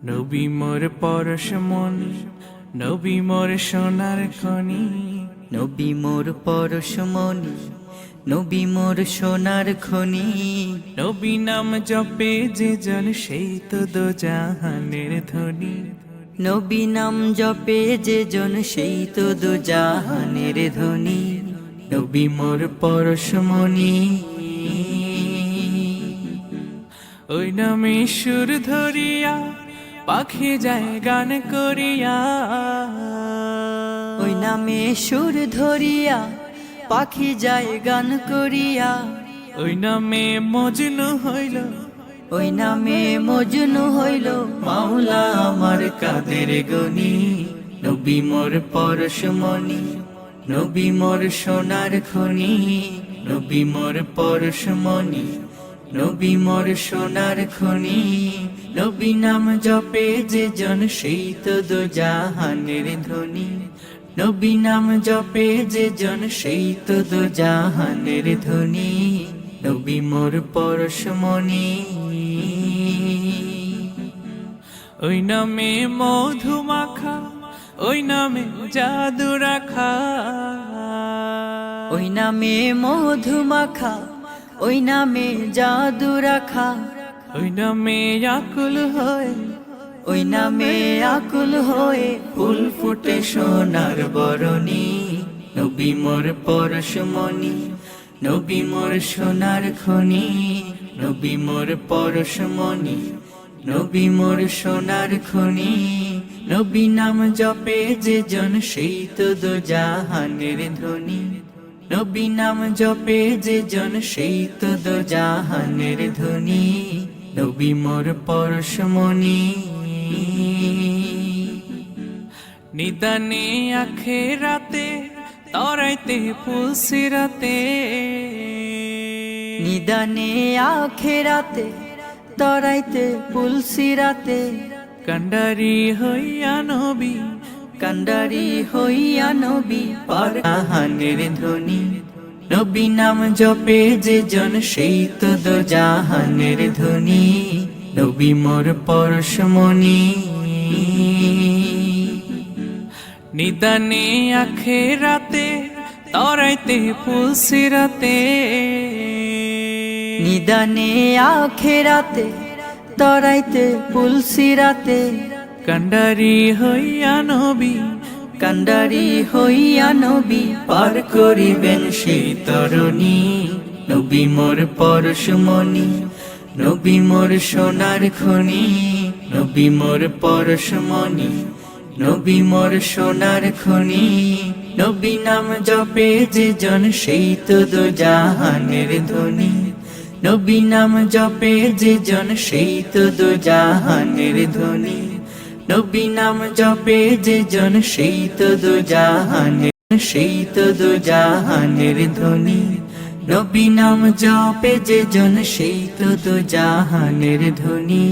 নবী মোর পরশমণি, নবী মোর সোনার খনি। নবী মোর পরশমণি, নবী মোর সোনার খনি। নবী নাম জপে যে জন সেই তো দো জাহানের ধনী। নবী নাম জপে যে জন সেই তো দু জাহানের ধনী। নবী মোর পরশমণি, ওই নামে সুর ধরিয়া পাখি যায় গান করিয়া। ওই নামে সুর ধরিয়া পাখি যায় গান করিয়া। ওই নামে মজনু হইল, ওই নামে মজনু হইল মাওলা আমার কাদের গনি। নবী মোর পরশমণি, নবী মোর সোনার খনি। নবী মোর পরশমণি, নবী মোর সোনার খনি। নবী নাম জপে যে জন সেই তো দো জাহানের ধনী। নবী নাম জপে যে জন সেই তো দো জাহানের ধনী। নবী মোর পরশমণি, ওই নামে মধু মাখা, ওই নামে জাদু রাখা। ওই নামে মধু মাখা, ওই নামে জাদু রাখা। ওই নামে আকুল হয়ে, ওই নামে আকুল হয়ে ফুল ফুটে সোনার বরণী। নবী মোর পরশমণি, নবী মোর সোনার খনি। নবী মোর পরশমণি, নবী মোর সোনার খনি। নবী নাম জপে যে জন সেই তো দো জাহানের ধনী। নবী নাম জপে যে জন সেই তো দো জাহানের ধনী। নবী মোর পরশমণি, নিদানে আখেরাতে তরাইতে পুলসিরাতে। নিদানে আখেরাতে তরাইতে পুলসিরাতে। কান্ডারি হইয়া নবী, কান্ডারি হইয়া নবী পার জাহানের ধনী। নবী নাম জপে যে জন সেই তো দো জাহানের ধনী। নবী মোর পরশমণি, নিদানে আখেরাতে তরাইতে পুলসিরাতে। নিদানে আখেরাতে তরাইতে পুলসিরাতে। কান্ডারি হইয়া নবী, কান্ডারি হইয়া নবী পার করিবেন সেই তরণী। নবী মোর পরশমণি, নবী মোর সোনার খনি। নবী মোর পরশমণি, নবী মোর সোনার খনি। নবী নাম জপে যে জন সেই তো দো জাহানের ধনী। নবী নাম জপে যে জন সেই তো দো জাহানের ধনী। নবী নাম জপে যে জন সেই তো দো জাহানের, সেই তো দো জাহানের ধনী। নবী নাম জপে যে জন সেই তো দো জাহানের ধনী।